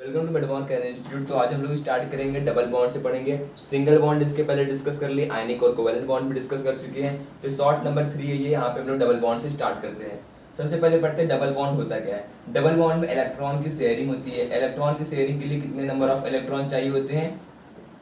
Welcome to मेडमॉन कैन institute. तो आज हम लोग स्टार्ट करेंगे डबल बॉन्ड से पढ़ेंगे। सिंगल बॉन्ड इसके पहले डिस्कस कर लिए, आयनिक और कोवैलेंट बॉन्ड भी डिस्कस कर चुके हैं। तो शॉर्ट नंबर 3 है ये, यहाँ पे हम लोग डबल बॉन्ड से स्टार्ट करते हैं। सबसे पहले पढ़ते हैं डबल बॉन्ड होता क्या है। डबल बॉन्ड में इलेक्ट्रॉन की शेयरिंग होती है। इलेक्ट्रॉन की शेयरिंग के लिए कितने नंबर ऑफ इलेक्ट्रॉन चाहिए होते हैं?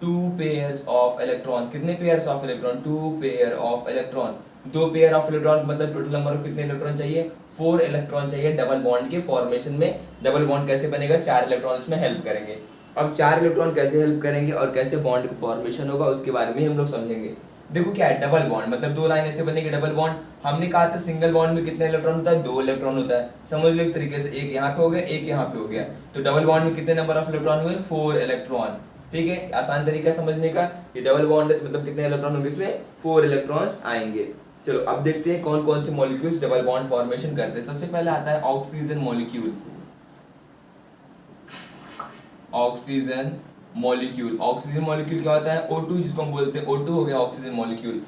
2 पेयर्स ऑफ इलेक्ट्रॉन्स। कितने pairs of electron? 2 pair of electron. 2 pair of electron मतलब टोटल नंबर ऑफ कितने इलेक्ट्रॉन चाहिए? 4 इलेक्ट्रॉन चाहिए डबल बॉन्ड के फॉर्मेशन में। डबल बॉन्ड कैसे बनेगा? 4 इलेक्ट्रॉन इसमें हेल्प करेंगे। अब 4 इलेक्ट्रॉन कैसे हेल्प करेंगे और कैसे बॉन्ड का फॉर्मेशन होगा उसके बारे में हम लोग समझेंगे। देखो क्या है डबल बॉन्ड, मतलब 2 लाइन ऐसे बनेगी डबल बॉन्ड। हमने कहा था सिंगल बॉन्ड में कितने इलेक्ट्रॉन होता है? 2 इलेक्ट्रॉन होता है। समझ लो एक तरीके से, एक यहाँ पे हो गया, एक यहाँ पे हो गया। तो डबल बॉन्ड में कितने नंबर ऑफ इलेक्ट्रॉन हुए? 4 इलेक्ट्रॉन। ठीक है, आसान तरीका समझने का। ये डबल बॉन्ड मतलब कितने इलेक्ट्रॉन होंगे इसमें? 4 इलेक्ट्रॉन्स आएंगे। चलो अब देखते हैं कौन कौन से मॉलिक्यूल्स डबल बॉन्ड फॉर्मेशन करते हैं। सबसे पहले आता है oxygen molecule. Oxygen molecule, oxygen molecule क्या होता है? O2, जिसको हम बोलते हैं O2 हो गया ऑक्सीजन मॉलिक्यूल।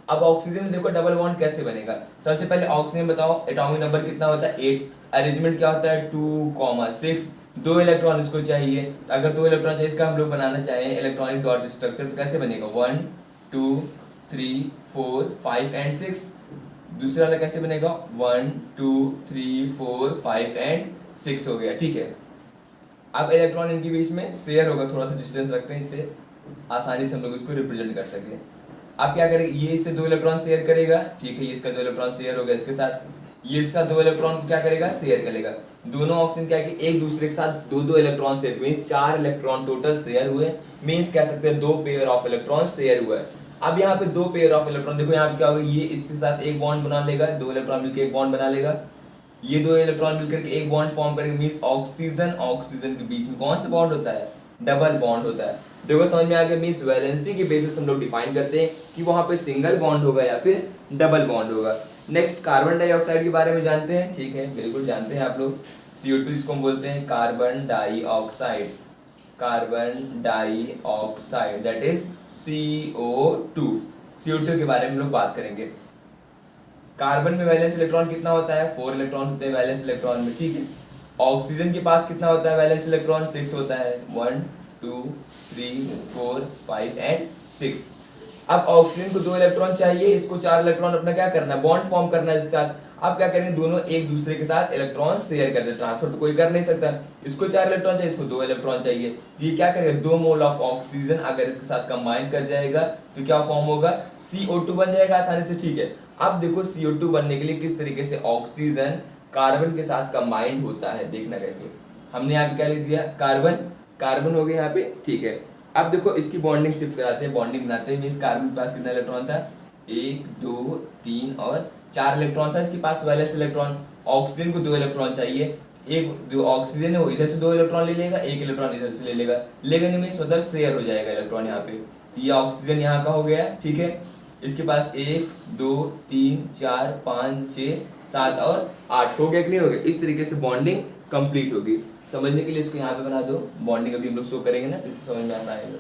अब ऑक्सीजन में देखो डबल बॉन्ड कैसे बनेगा। सबसे पहले ऑक्सीजन बताओ एटॉमिक नंबर कितना होता है? 8। अरेंजमेंट क्या होता है? 2,6। 2 इलेक्ट्रॉन इसको चाहिए। तो अगर 2 इलेक्ट्रॉन चाहिए, इसका हम लोग बनाना चाहें इलेक्ट्रॉनिक डॉट स्ट्रक्चर, तो कैसे बनेगा? 1 2 3 4 5 एंड 6। दूसरा वाला कैसे बनेगा? 1 2 3 4 5 एंड 6 हो गया। ठीक है, अब इलेक्ट्रॉन इनके बीच में शेयर होगा, थोड़ा सा डिस्टेंस रखते हैं, इससे आसानी से हम लोग इसको रिप्रेजेंट कर सकें। अब क्या करेंगे, ये इससे 2 इलेक्ट्रॉन शेयर करेगा। ठीक है, ये इसका 2 इलेक्ट्रॉन शेयर हो गया इसके साथ। ये इसका 2 इलेक्ट्रॉन क्या करेगा? शेयर करेगा। दोनों ऑक्सीजन क्या कि एक दूसरे के साथ 2-2 electron share, means 4 electron total share हुए। मीन्स कह सकते हैं 2 पेयर ऑफ इलेक्ट्रॉन शेयर हुआ है। अब यहाँ पे 2 पेयर ऑफ इलेक्ट्रॉन, देखो यहाँ पे क्या होगा, ये इसके साथ एक बॉन्ड बना लेगा, 2 इलेक्ट्रॉन मिलकर एक बॉन्ड बना लेगा। ये 2 इलेक्ट्रॉन मिलकर के एक बॉन्ड फॉर्म करेंगे। मींस ऑक्सीजन ऑक्सीजन के बीच में कौन सा बॉन्ड होता है? डबल बॉन्ड होता है। देखो समझ में आ गया। मींस वैलेंसी के बेसिस हम लोग डिफाइन करते हैं कि वहां पे सिंगल बॉन्ड होगा या फिर डबल बॉन्ड होगा। नेक्स्ट कार्बन डाइऑक्साइड के बारे में जानते हैं। ठीक है, बिल्कुल जानते हैं आप लोग। CO2 जिसको हम बोलते हैं carbon dioxide. Carbon dioxide that is CO2। CO2 के बारे में हम लोग बात करेंगे। कार्बन में वैलेंस इलेक्ट्रॉन कितना होता है? 4 इलेक्ट्रॉन होते हैं वैलेंस इलेक्ट्रॉन में। ठीक है, ऑक्सीजन के पास कितना होता है वैलेंस इलेक्ट्रॉन? 6 होता है। 1 2 3 4 5 एंड 6। अब ऑक्सीजन को 2 इलेक्ट्रॉन चाहिए, इसको 4 इलेक्ट्रॉन अपना क्या करना है? बॉन्ड फॉर्म करना है इसके साथ। अब क्या करेंगे, दोनों एक दूसरे के साथ इलेक्ट्रॉन शेयर करते हैं। ट्रांसफर तो कोई कर नहीं सकता। इसको 4 इलेक्ट्रॉन चाहिए, इसको 2 इलेक्ट्रॉन चाहिए। ये क्या करेगा, 2 मोल ऑफ ऑक्सीजन अगर इसके साथ कंबाइन कर जाएगा तो क्या फॉर्म होगा? CO2 बन जाएगा आसानी से। ठीक है, अब देखो CO2 बनने के लिए किस तरीके से ऑक्सीजन कार्बन के साथ कंबाइंड होता है, देखना कैसे। हमने यहाँ पे क्या लिख दिया? कार्बन, कार्बन हो गया यहाँ पे। ठीक है, अब देखो इसकी बॉन्डिंग शिफ्ट कराते हैं, बॉन्डिंग बनाते हैं। मीन्स कार्बन के पास कितना इलेक्ट्रॉन था? 1 2 3 और 4 इलेक्ट्रॉन था इसके पास वैलेंस इलेक्ट्रॉन। ऑक्सीजन को 2 इलेक्ट्रॉन चाहिए। एक जो ऑक्सीजन है वो इधर से 2 इलेक्ट्रॉन ले लेगा, 1 इलेक्ट्रॉन इधर से ले लेगा। लेगा नहीं मीन्स मतलब शेयर हो जाएगा इलेक्ट्रॉन यहाँ पे। ये ऑक्सीजन यहाँ का हो गया। ठीक है, इसके पास 1 2 3 4 5 6 7 और 8 हो गया कि नहीं हो गया? इस तरीके से बॉन्डिंग कंप्लीट होगी। समझने के लिए इसको यहाँ पे बना दो। बॉन्डिंग अभी हम लोग शो करेंगे ना, तो इससे समझ में आसान आएगा।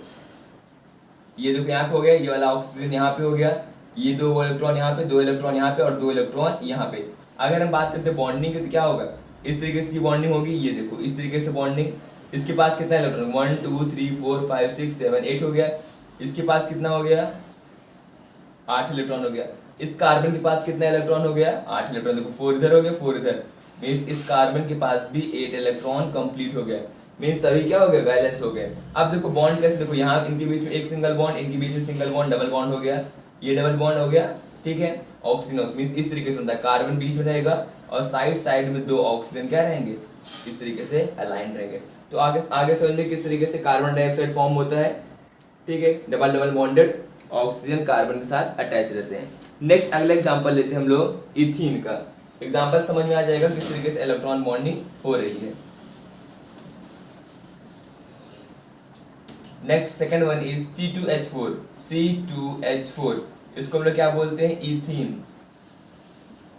ये देखो यहाँ पे हो गया, ये वाला ऑक्सीजन यहाँ पे हो गया। ये 2 इलेक्ट्रॉन यहाँ पे, 2 इलेक्ट्रॉन यहाँ पे और 2 इलेक्ट्रॉन यहाँ पे। अगर हम बात करते हैं बॉन्डिंग की तो क्या होगा? इस तरीके से बॉन्डिंग होगी। ये देखो इस तरीके से बॉन्डिंग। इसके पास कितना इलेक्ट्रॉन? 1 2 3 4 5 6 7 8 हो गया। इसके पास कितना हो गया? 8 इलेक्ट्रॉन हो गया। इस कार्बन के पास कितना इलेक्ट्रॉन हो गया? 8 इलेक्ट्रॉन। देखो 4 इधर हो गया, 4 इधर। मीन्स इस कार्बन के पास भी 8 इलेक्ट्रॉन कंप्लीट हो गया। मीन्स सभी क्या हो गए? बैलेंस हो गए। अब देखो बॉन्ड कैसे, देखो यहाँ इनके बीच में एक सिंगल बॉन्ड, इनके बीच में सिंगल बॉन्ड, डबल बॉन्ड हो गया। ये डबल बॉन्ड हो गया। ठीक है, ऑक्सीजन मीन्स इस तरीके से बनता है। कार्बन बीच में रहेगा और साइड साइड में 2 ऑक्सीजन क्या रहेंगे? इस तरीके से अलाइन रहेंगे। तो आगे आगे समझ में किस तरीके से कार्बन डाइऑक्साइड फॉर्म होता है। ठीक है, double double bonded oxygen carbon के साथ अटैच रहते हैं। नेक्स्ट अगला एग्जांपल लेते हैं हम लोग इथीन का। एग्जांपल समझ में आ जाएगा किस तरीके से इलेक्ट्रॉन बॉन्डिंग हो रही है। Next second one is C2H4। C2H4 इसको हम लोग क्या बोलते हैं? इथीन।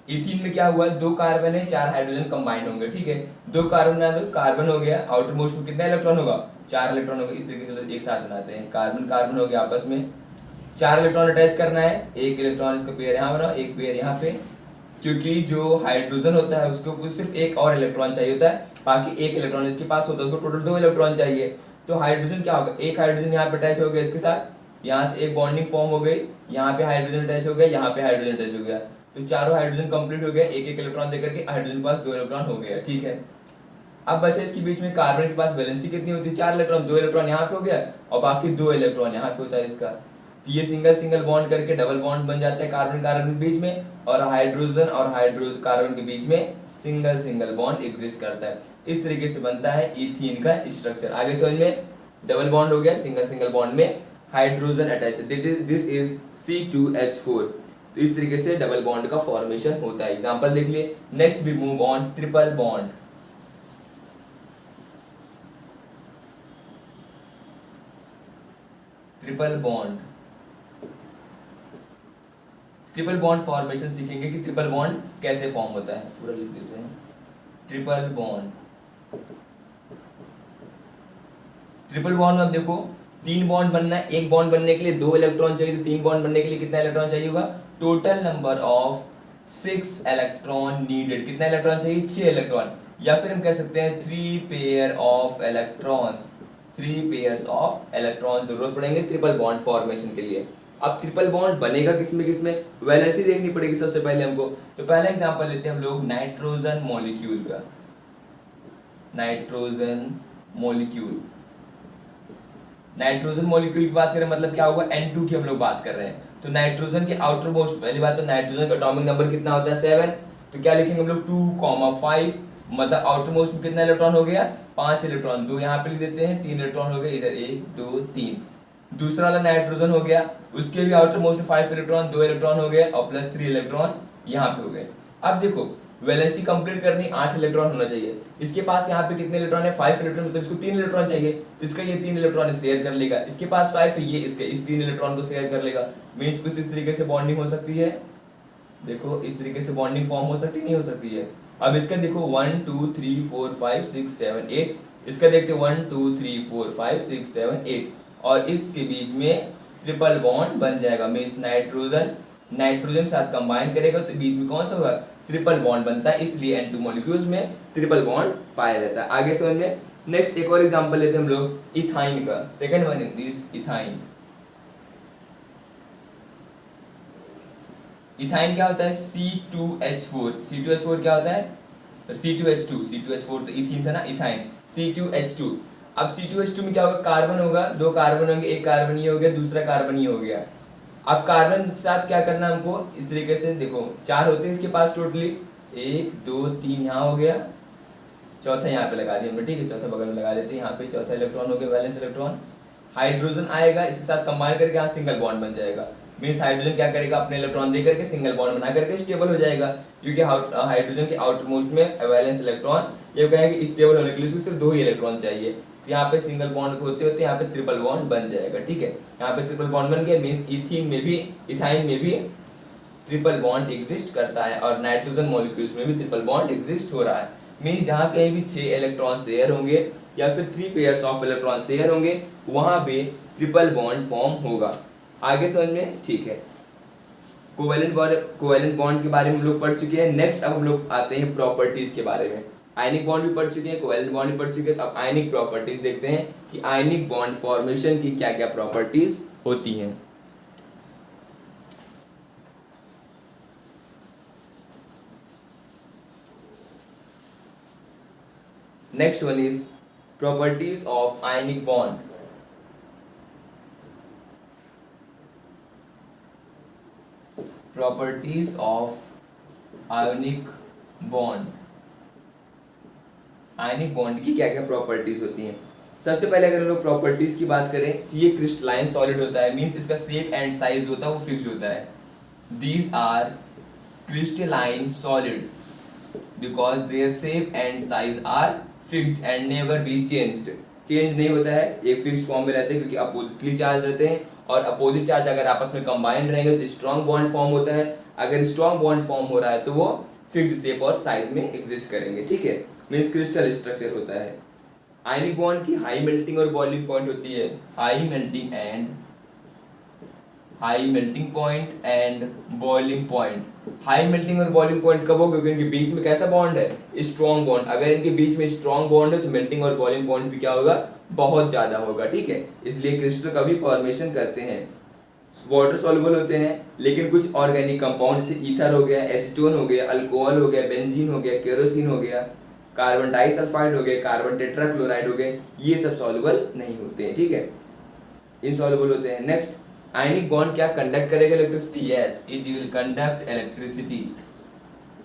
इथीन में क्या हुआ? 2 कार्बन है, 4 हाइड्रोजन कंबाइन होंगे। ठीक है, 2 कार्बन बना दो, कार्बन हो गया। आउटर मोस्ट में कितना इलेक्ट्रॉन होगा? 4 इलेक्ट्रॉन होगा। इस तरीके से लोग एक साथ बनाते हैं। कार्बन कार्बन हो गया, आपस में 4 इलेक्ट्रॉन अटैच करना है। 1 इलेक्ट्रॉन इसको पेयर यहाँ बनाओ, 1 पेयर यहाँ पे। क्योंकि जो हाइड्रोजन होता है उसको सिर्फ एक और इलेक्ट्रॉन चाहिए होता है बाकी एक इलेक्ट्रॉन इसके पास होता है, उसको टोटल 2 इलेक्ट्रॉन चाहिए। तो हाइड्रोजन क्या होगा, एक हाइड्रोजन यहाँ पे अटैच हो गया इसके साथ, यहाँ से एक बॉन्डिंग फॉर्म हो गई, यहाँ पे हाइड्रोजन अटैच हो गया, यहाँ पे हाइड्रोजन अटैच हो गया, तो चारों हाइड्रोजन कंप्लीट हो गया, एक एक इलेक्ट्रॉन देकर के हाइड्रोजन के पास 2 इलेक्ट्रॉन हो गया। ठीक है, अब बचा इसके बीच में कार्बन के पास वैलेंसी कितनी होती है, 4 इलेक्ट्रॉन, 2 इलेक्ट्रॉन यहाँ पे हो गया और बाकी 2 इलेक्ट्रॉन यहाँ पे होता है इसका। तो ये सिंगल सिंगल बॉन्ड करके डबल बॉन्ड बन जाता है कार्बन कार्बन के बीच में, और हाइड्रोजन और कार्बन के बीच में सिंगल सिंगल बॉन्ड एग्जिस्ट करता है। इस तरीके से बनता है इथीन का स्ट्रक्चर। आगे समझ में, डबल बॉन्ड हो गया, सिंगल सिंगल बॉन्ड में हाइड्रोजन अटैच है, दिस इज C2H4। तो इस तरीके से डबल बॉन्ड का फॉर्मेशन होता है। एग्जांपल देख लिए। Next we move on triple bond. Triple bond, triple bond formation सीखेंगे कि ट्रिपल बॉन्ड कैसे फॉर्म होता है। पूरा लिख देते हैं, ट्रिपल बॉन्ड। ट्रिपल बॉन्ड में अब देखो 3 बॉन्ड बनना है, एक बॉन्ड बनने के लिए 2 इलेक्ट्रॉन चाहिए, तो 3 बॉन्ड बनने के लिए कितना इलेक्ट्रॉन चाहिए होगा, total number of 6 electron needed. कितना इलेक्ट्रॉन चाहिए, 6 इलेक्ट्रॉन, या फिर हम कह सकते हैं 3 pair of electrons, 3 pairs of electrons जरूरत पड़ेंगे ट्रिपल बॉन्ड फॉर्मेशन के लिए। अब ट्रिपल बॉन्ड बनेगा किसमें किसमें, वैलेंसी देखनी पड़ेगी सबसे पहले हमको। तो पहला एग्जांपल लेते हैं हम लोग नाइट्रोजन मॉलिक्यूल का। नाइट्रोजन मॉलिक्यूल, नाइट्रोजन मॉलिक्यूल की बात करें मतलब क्या होगा, N2 की हम लोग बात कर रहे हैं। तो नाइट्रोजन के आउटर मोस्ट, पहली बात तो नाइट्रोजन का एटॉमिक नंबर कितना होता है, 7। तो क्या लिखेंगे हम लोग 2,5, मतलब आउटर मोस्ट में कितना इलेक्ट्रॉन हो गया, 5 इलेक्ट्रॉन, 2 यहाँ पे लिख देते हैं, 3 इलेक्ट्रॉन हो गए इधर, 1 2 3। दूसरा वाला नाइट्रोजन हो गया, उसके भी आउटर मोस्ट 5 इलेक्ट्रॉन, 2 इलेक्ट्रॉन हो गए और प्लस 3 इलेक्ट्रॉन यहाँ पे हो गए। अब देखो वैलेंसी कंप्लीट करनी, 8 इलेक्ट्रॉन होना चाहिए। इसके पास यहाँ पे कितने इलेक्ट्रॉन है, 5 इलेक्ट्रॉन, मतलब इसको 3 इलेक्ट्रॉन चाहिए, तो इसका ये 3 इलेक्ट्रॉन शेयर कर लेगा। इसके पास 5 है, ये इसके इस 3 इलेक्ट्रॉन को शेयर कर लेगा। मीन्स कुछ इस तरीके से बॉन्डिंग हो सकती है। देखो इस तरीके से बॉन्डिंग फॉर्म हो सकती है, नहीं हो सकती है। अब इसका देखो 1 2 3 4 5 6 7 8, इसका देखते 1 2 3 4 5 6 7 8, और इसके बीच में ट्रिपल बॉन्ड बन जाएगा। मीन्स नाइट्रोजन नाइट्रोजन के साथ कंबाइन करेगा तो बीच में कौन सा होगा, ट्रिपल बॉन्ड बनता है, इसलिए N2 मॉलिक्यूल्स में ट्रिपल बॉन्ड पाया जाता है। आगे समझ में। नेक्स्ट एक और एग्जांपल लेते हैं हम लोग इथाइन का, second one in this ethyne. Ethyne क्या होता है, C2H4, C2H4 क्या होता है, C2H2, C2H4 तो इथीन था ना, इथाइन, C2H2। अब C2H2 में क्या होगा, कार्बन होगा, 2 कार्बन होंगे, एक कार्बन ये हो गया, दूसरा कार्बन ये हो गया। अब कार्बन के साथ क्या करना है हमको, इस तरीके से देखो 4 होते हैं इसके पास टोटली, 1 2 3 यहाँ हो गया, चौथा यहाँ पे लगा दिया हमने, ठीक है, चौथा बगल में लगा देते हैं, यहाँ पे चौथा इलेक्ट्रॉन हो गया, वैलेंस इलेक्ट्रॉन। हाइड्रोजन आएगा, इसके साथ कंबाइन करके यहाँ सिंगल बॉन्ड बन जाएगा। मीन्स हाइड्रोजन क्या करेगा, अपने इलेक्ट्रॉन दे करके सिंगल बॉन्ड बना करके स्टेबल हो जाएगा, क्योंकि हाइड्रोजन के आउटर मोस्ट में वैलेंस इलेक्ट्रॉन, ये कहेंगे स्टेबल होने के लिए उसको सिर्फ 2 ही इलेक्ट्रॉन चाहिए। तो यहाँ पे सिंगल बॉन्ड होते होते यहाँ पे ट्रिपल बॉन्ड बन जाएगा। ठीक है, यहाँ पे ट्रिपल बॉन्ड बन गया, मीन्स इथाइन में भी ट्रिपल बॉन्ड एग्जिस्ट करता है, और नाइट्रोजन मॉलिक्यूल्स में भी ट्रिपल बॉन्ड एग्जिस्ट हो रहा है। मीन्स जहाँ कहीं भी 6 इलेक्ट्रॉन शेयर होंगे या फिर 3 पेयर्स ऑफ इलेक्ट्रॉन शेयर होंगे, वहाँ पे ट्रिपल बॉन्ड फॉर्म होगा। आगे समझ में, ठीक है। कोवेलेंट बॉन्ड के बारे में हम लोग पढ़ चुके हैं। नेक्स्ट अब हम लोग आते हैं प्रॉपर्टीज के बारे में। आयनिक बॉन्ड भी पढ़ चुके हैं, कोवेलेंट बॉन्ड भी पढ़ चुके हैं, तो अब आयनिक प्रॉपर्टीज देखते हैं कि आयनिक बॉन्ड फॉर्मेशन की क्या क्या प्रॉपर्टीज होती हैं। Next one is properties of ionic bond. Properties of ionic bond. Ionic bond की क्या क्या प्रॉपर्टीज होती हैं। सबसे पहले अगर हम लोग प्रॉपर्टीज की बात करें तो ये क्रिस्टलाइन सॉलिड होता है, मींस इसका शेप एंड साइज होता है वो फिक्स्ड होता है। These are crystalline solid because their shape and size are fixed and never be changed. Change नहीं होता है, एक फिक्स्ड फॉर्म में रहते हैं क्योंकि अपोजिटली चार्ज रहते हैं, और अपोजिट चार्ज अगर आपस में कंबाइंड रहेंगे तो स्ट्रॉन्ग बॉन्ड फॉर्म होता है। अगर स्ट्रॉन्ग बॉन्ड फॉर्म हो रहा है तो वो फिक्स्ड शेप और साइज में एग्जिस्ट करेंगे। ठीक है, मींस क्रिस्टल स्ट्रक्चर होता है। आयनिक बॉन्ड की हाई मेल्टिंग और बॉइलिंग पॉइंट होती है, high melting and high melting point and boiling point. High melting और बॉइलिंग पॉइंट कब होगा, क्योंकि इनके बीच में कैसा बॉन्ड है, स्ट्रॉन्ग बॉन्ड। अगर इनके बीच में स्ट्रॉन्ग बॉन्ड है तो मेल्टिंग और बॉइलिंग पॉइंट भी क्या होगा, बहुत ज्यादा होगा, ठीक है। इसलिए क्रिस्टल का भी फॉर्मेशन करते हैं। वाटर सॉल्युबल होते हैं, लेकिन कुछ ऑर्गेनिक कंपाउंड जैसे ईथर हो गया, एसीटोन हो गया, अल्कोहल हो गया, बेंजीन हो गया, केरोसिन हो गया, कार्बन डाइसल्फाइड हो गया, कार्बन टेट्राक्लोराइड हो गए, ये सब सॉल्युबल नहीं होते हैं, ठीक है, इनसॉल्युबल होते हैं। नेक्स्ट, आयनिक बॉन्ड क्या कंडक्ट करेगा electricity, yes it will conduct electricity.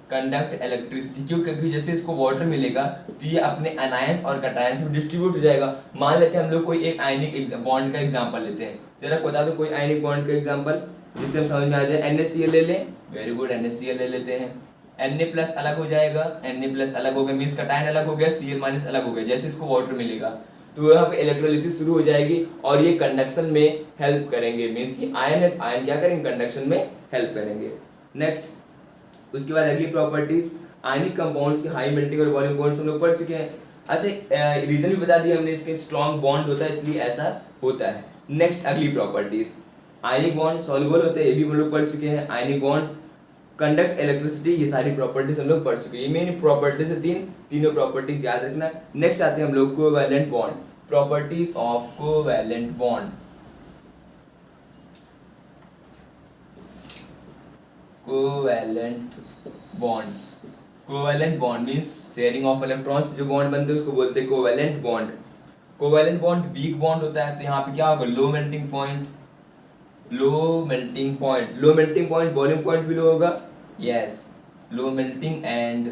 Conduct electricity क्यों, क्योंकि जैसे इसको वाटर मिलेगा तो ये अपने अनायंस और कटायंस में डिस्ट्रीब्यूट हो जाएगा। मान लेते हैं हम लोग कोई एक आयनिक बॉन्ड का एग्जांपल लेते हैं, जरा बता दो कोई आयनिक बॉन्ड का एग्जांपल जिससे हम समझ में आ जाए। NaCl ले लें, वेरी गुड, NaCl ले लेते हैं। Na+ अलग हो जाएगा, Na+ अलग हो गया, मीन्स कटायन अलग हो गया, Cl- अलग हो गया। जैसे इसको वाटर मिलेगा तो यहाँ पे इलेक्ट्रोलिसिस शुरू हो जाएगी और ये कंडक्शन में हेल्प करेंगे, मीन्स ये आयन है, आयन क्या करेंगे, कंडक्शन में हेल्प करेंगे। नेक्स्ट, उसके बाद अगली प्रॉपर्टीज, आयनिक कंपाउंड्स की हाई मेल्टिंग और बॉइलिंग पॉइंट्स हम लोग पढ़ चुके हैं। अच्छा, रीजन भी बता दिया हमने, इसके स्ट्रॉन्ग बॉन्ड होता है इसलिए ऐसा होता है। नेक्स्ट अगली प्रॉपर्टीज, आयनिक बॉन्ड सॉल्युबल होते हैं, ये भी हम लोग पढ़ चुके हैं। आयनिक बॉन्ड्स कंडक्ट इलेक्ट्रिसिटी, ये सारी प्रॉपर्टीज हम लोग पढ़ चुके हैं। ये मेन प्रॉपर्टीज है, तीनों प्रॉपर्टीज याद रखना। नेक्स्ट आते हैं हम लोग covalent bond, properties of covalent bond. Covalent bond, covalent bond means sharing of electrons, जो बॉन्ड बनते हैं उसको बोलते हैं covalent bond. Covalent bond weak bond होता है, तो यहाँ पे क्या होगा, low melting point, low melting point, low melting point, boiling point भी लो होगा, yes, low melting and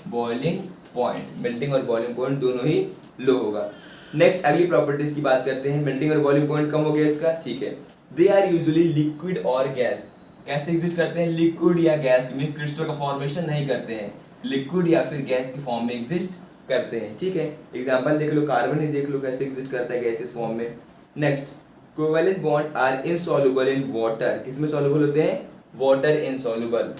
boiling point, melting और बॉइलिंग पॉइंट दोनों ही लो होगा। नेक्स्ट अगली प्रॉपर्टीज की बात करते हैं। मेल्टिंग और बॉइलिंग पॉइंट कम हो गया इसका, ठीक है। दे आर यूजुअली लिक्विड और गैस, कैसे एग्जिस्ट करते हैं, लिक्विड या गैस, मींस क्रिस्टल का फॉर्मेशन नहीं करते हैं, लिक्विड या फिर गैस की फॉर्म में एग्जिस्ट करते हैं, ठीक है। एग्जांपल देख लो, कार्बन ही देख लो कैसे एग्जिस्ट करता है गैसेस फॉर्म में। Next, covalent bond are insoluble in water, किसमें सॉल्युबल होते हैं, water insoluble,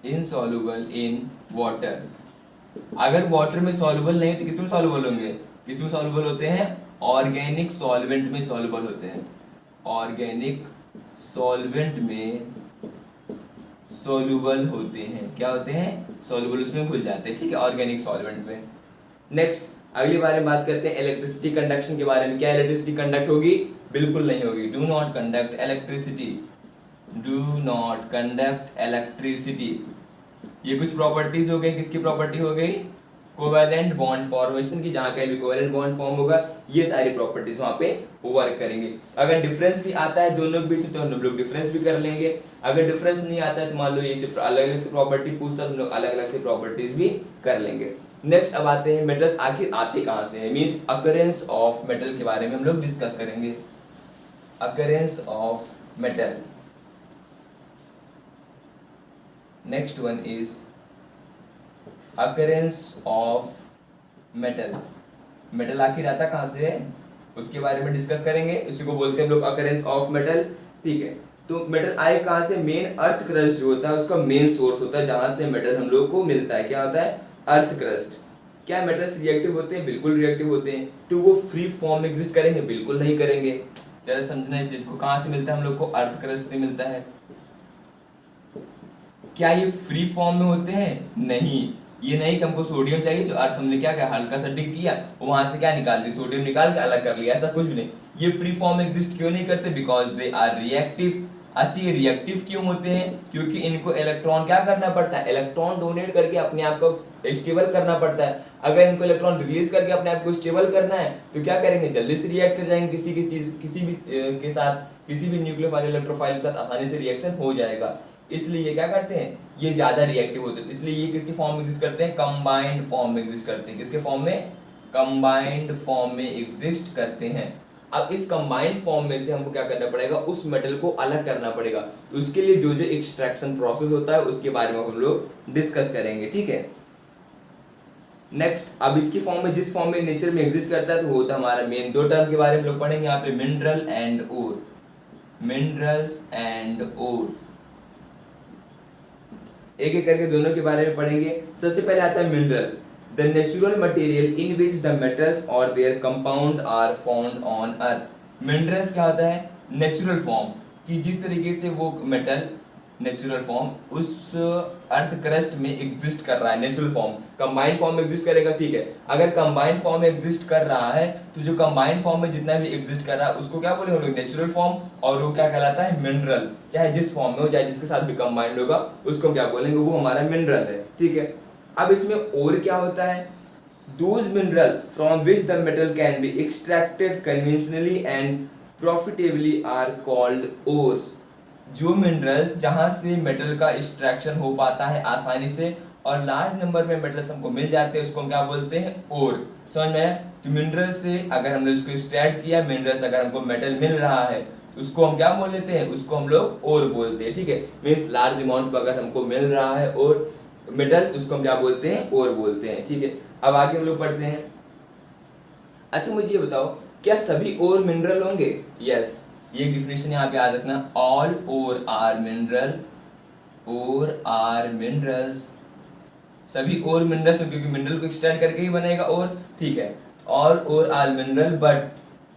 insoluble in water. अगर वाटर में सॉल्युबल नहीं तो किसमें सॉल्युबल होंगे, किसमें सॉल्युबल होते हैं, ऑर्गेनिक सॉल्वेंट में सॉल्युबल होते हैं, ऑर्गेनिक सॉल्वेंट में सॉल्युबल होते हैं, क्या होते हैं, सॉल्युबल, उसमें घुल जाते हैं, ठीक है, ऑर्गेनिक सॉल्वेंट में। नेक्स्ट अगली बारे में बात करते हैं इलेक्ट्रिसिटी कंडक्शन के बारे में। क्या इलेक्ट्रिसिटी कंडक्ट होगी, बिल्कुल नहीं होगी, do not conduct electricity, do not conduct electricity. ये कुछ प्रॉपर्टीज हो गई, किसकी प्रॉपर्टी हो गई, कोवैलेंट बॉन्ड फॉर्मेशन की, जहां कहीं भी कोवैलेंट बॉन्ड फॉर्म होगा ये सारी प्रॉपर्टीज वहां पे वर्क करेंगे। अगर डिफरेंस भी आता है दोनों के बीच में तो हम लोग डिफरेंस भी कर लेंगे, अगर डिफरेंस नहीं आता है तो मान लो ये अलग अलग से प्रॉपर्टी पूछता है तो हम लोग अलग अलग से प्रॉपर्टीज भी कर लेंगे। नेक्स्ट अब आते हैं मेटल्स आखिर आते कहाँ से हैं, मीन्स अकरेंस ऑफ मेटल के बारे में हम लोग डिस्कस करेंगे। Occurrence of metal, next one is occurrence of metal. Metal आखिर आता कहाँ से है उसके बारे में डिस्कस करेंगे, इसी को बोलते हैं हम लोग अकरेंस ऑफ मेटल, ठीक है। तो मेटल आए कहाँ से, मेन अर्थ क्रस्ट जो होता है उसका मेन सोर्स होता है जहां से मेटल हम लोग को मिलता है, क्या होता है, अर्थ क्रस्ट। क्या मेटल्स रिएक्टिव होते हैं, बिल्कुल रिएक्टिव होते हैं। तो वो फ्री फॉर्म में एग्जिस्ट करेंगे, बिल्कुल नहीं करेंगे। जरा समझना इस चीज को, कहाँ से मिलता है हम लोग को, अर्थ क्रस्ट से मिलता है। क्या ये फ्री फॉर्म में होते हैं, नहीं, ये नहीं कि हमको सोडियम चाहिए जो अर्थ हमने क्या किया, हल्का सा डिग किया वहां से क्या निकाल दिया, सोडियम निकाल के अलग कर लिया, ऐसा कुछ भी नहीं। ये फ्री फॉर्म में एग्जिस्ट क्यों नहीं करते, बिकॉज दे आर रिएक्टिव। अच्छा, ये रिएक्टिव क्यों होते हैं, क्योंकि इनको इलेक्ट्रॉन क्या करना पड़ता है, इलेक्ट्रॉन डोनेट करके अपने आप को स्टेबल करना पड़ता है। अगर इनको इलेक्ट्रॉन रिलीज करके अपने आप को स्टेबल करना है तो क्या करेंगे, जल्दी से रिएक्ट कर जाएंगे किसी भी चीज, किसी भी के साथ, किसी भी न्यूक्लियोफाइल इलेक्ट्रोफाइल के साथ आसानी से रिएक्शन हो जाएगा। इसलिए ये क्या करते हैं, ये ज्यादा रिएक्टिव होते हैं, इसलिए ये किसकी फॉर्म में एग्जिस्ट करते हैं, कंबाइंड फॉर्म में एग्जिस्ट करते हैं। किसके फॉर्म में, कंबाइंड फॉर्म में एग्जिस्ट करते हैं। अब इस कंबाइंड फॉर्म में से हमको क्या करना पड़ेगा, उस मेटल को अलग करना पड़ेगा। तो उसके लिए जो जो एक्सट्रैक्शन प्रोसेस होता है उसके बारे में हम लोग डिस्कस करेंगे, ठीक है। नेक्स्ट, अब इसकी फॉर्म में, जिस फॉर्म में नेचर में एग्जिस्ट करता है तो होता है हमारा मेन, दो टर्म के बारे में लोग पढ़ेंगे यहाँ पे, mineral and ore, minerals and ore, एक एक करके दोनों के बारे में पढ़ेंगे। सबसे पहले आता है mineral. The natural material in which the metals or their compound are found on earth. Minerals क्या होता है? नेचुरल फॉर्म, कि जिस तरीके से वो मेटल नेचुरल फॉर्म उस अर्थ क्रस्ट में एग्जिस्ट कर रहा है, नेचुरल फॉर्म। कंबाइंड फॉर्म में एग्जिस्ट करेगा, ठीक है। अगर कंबाइंड फॉर्म में एग्जिस्ट कर रहा है तो जो कंबाइंड फॉर्म में जितना भी एग्जिस्ट कर रहा है उसको क्या बोलेंगे हम लोग? Natural form. और वो क्या कहलाता है? मिनरल। चाहे जिस फॉर्म में हो, चाहे जिसके साथ भी कंबाइंड होगा, उसको क्या बोलेंगे? वो हमारा मिनरल है, ठीक है। अब इसमें और क्या होता है? Those mineral from which the metal can be extracted conventionally and profitably are called ores। जो मिनरल्स जहां से मेटल का एक्सट्रैक्शन हो पाता है आसानी से और लार्ज नंबर में मेटल्स हमको मिल जाते हैं, उसको हम क्या बोलते हैं? ओर। समझ में आया? तो मिनरल से अगर हमने उसको एक्सट्रैक्ट किया, मिनरल्स अगर हमको मेटल मिल रहा है तो उसको हम क्या बोल लेते हैं? उसको हम लोग ओर बोलते हैं, ठीक है। मीन्स लार्ज अमाउंट पर अगर हमको मिल रहा है और मेटल तो उसको हम क्या बोलते हैं? ओर बोलते हैं, ठीक है। अब आगे हम लोग पढ़ते हैं। अच्छा मुझे ये बताओ, क्या सभी ओर मिनरल होंगे? यस, ये डिफिनेशन यहाँ पे याद रखना, all ore are mineral, ore are minerals. सभी ओर मिनरल्स, क्योंकि मिनरल को एक्सट्रैक्ट करके ही बनेगा ओर, ठीक है। All ore are mineral but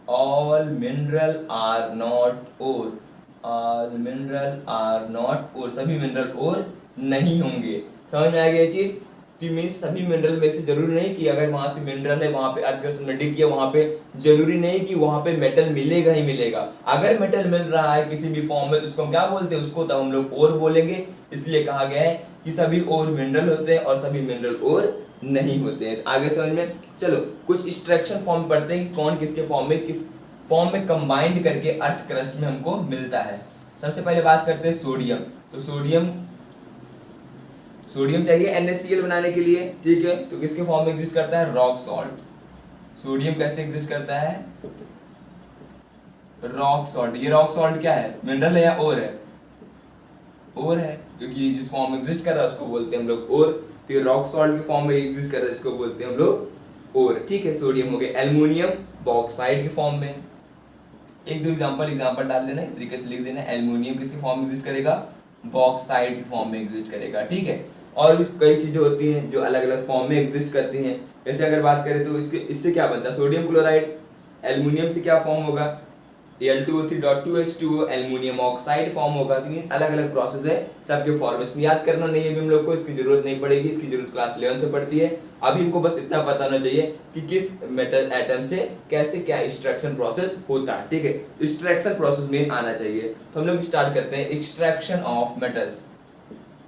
all mineral are not ore, all mineral are not ore. सभी मिनरल ओर नहीं होंगे। समझ में आ गया ये चीज? तो मीन्स सभी मिनरल में से जरूरी नहीं कि अगर वहां से मिनरल है, वहां पे अर्थ क्रस्ट में डिग किया, वहां पे जरूरी नहीं कि वहां पे मेटल मिलेगा ही मिलेगा। अगर मेटल मिल रहा है किसी भी फॉर्म में तो उसको हम क्या बोलते हैं? उसको तब हम लोग ओर बोलेंगे। इसलिए कहा गया है कि सभी ओर मिनरल होते हैं और सभी मिनरल ओर नहीं होते हैं। आगे समझ में? चलो कुछ एक्सट्रैक्शन फॉर्म पढ़ते हैं कि कौन किसके फॉर्म में, किस फॉर्म में कंबाइंड करके अर्थ क्रस्ट में हमको मिलता है। सबसे पहले बात करते हैं सोडियम। तो सोडियम चाहिए NaCl बनाने के लिए, ठीक है। तो किसके फॉर्म में एग्जिस्ट करता है? Rock salt. सोडियम कैसे एग्जिस्ट करता है? Rock salt. ये रॉक सॉल्ट क्या है? मिनरल है या ओर है? ओर है, क्योंकि जिस फॉर्म में एग्जिस्ट कर रहा है उसको बोलते हैं हम लोग ओर। तो ये रॉक सॉल्ट के फॉर्म में एग्जिस्ट कर रहा है, इसको बोलते हैं हम लोग ओर, ठीक है। सोडियम हो गया। एल्युमिनियम बॉक्साइड के फॉर्म में। एक दो एग्जांपल डाल देना, इस तरीके से लिख देना। एल्युमिनियम किसके फॉर्म में एग्जिस्ट करेगा? बॉक्साइड के फॉर्म में एग्जिस्ट करेगा, ठीक है। और भी कई चीजें होती हैं जो अलग अलग फॉर्म में एग्जिस्ट करती हैं। जैसे अगर बात करें तो इससे क्या बनता है? Sodium chloride. एल्युमिनियम से क्या फॉर्म होगा? Al2O3.2H2O, एल्युमिनियम ऑक्साइड फॉर्म होगा। तो अलग अलग प्रोसेस है, सबके फॉर्मेशन याद करना नहीं है अभी हम लोग को, इसकी जरूरत नहीं पड़ेगी, इसकी जरूरत क्लास 11 में पड़ती है। अभी हमको बस इतना पता होना चाहिए कि किस मेटल एटम से कैसे क्या एक्सट्रैक्शन प्रोसेस होता है, ठीक है। एक्सट्रैक्शन प्रोसेस मेन आना चाहिए। तो हम लोग स्टार्ट करते हैं extraction of metals.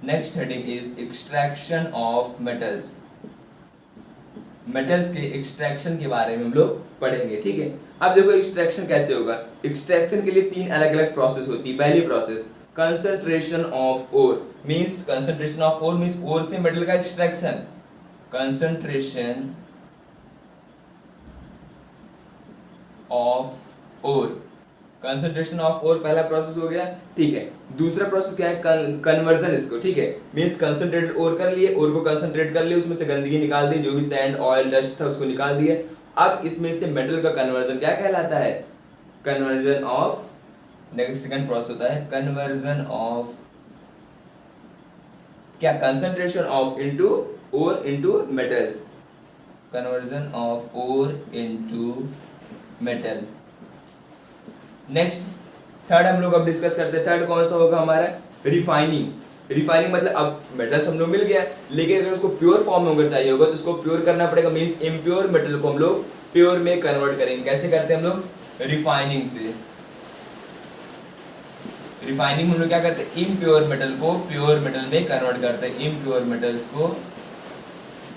Next heading is extraction of metals. Metals के एक्सट्रैक्शन के बारे में हम लोग पढ़ेंगे, ठीक है। अब देखो एक्सट्रैक्शन कैसे होगा। एक्सट्रैक्शन के लिए 3 अलग अलग प्रोसेस होती है। पहली process concentration of ore, means concentration of ore means ore से मेटल का extraction. Concentration of ore, concentration of ore पहला प्रोसेस हो गया, ठीक है। दूसरा प्रोसेस क्या है? कन्वर्जन इसको, ठीक है। मींस कंसंट्रेटेड ओर कर लिए, ओर को कंसंट्रेट कर लिए, उसमें से गंदगी निकाल दी, जो भी सैंड ऑयल डस्ट था उसको निकाल दिए। अब इसमें से मेटल का कन्वर्जन क्या कहलाता है? Conversion of, next second process होता है कन्वर्जन ऑफ क्या? Concentration of into ore into metals, conversion of ore into metal. Next third हम लोग अब डिस्कस करते हैं। थर्ड कौन सा होगा हमारा? रिफाइनिंग। रिफाइनिंग मतलब अब मेटल्स हम लोग मिल गया, लेकिन अगर उसको प्योर फॉर्म में अगर चाहिए होगा तो उसको प्योर करना पड़ेगा। मींस इम्प्योर मेटल को हम लोग प्योर में कन्वर्ट करेंगे। कैसे करते हैं हम लोग? रिफाइनिंग से। रिफाइनिंग हम लोग क्या करते हैं? इम्प्योर मेटल को प्योर मेटल में कन्वर्ट करते हैं। इम्प्योर मेटल्स को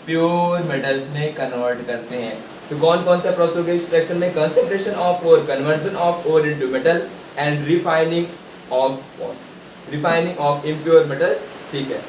प्योर मेटल्स में कन्वर्ट करते हैं। तो कौन कौन सा प्रोसेस होगा एक्सट्रैक्शन में? Concentration of ore, conversion of ore into metal and refining of impure metals, ठीक है।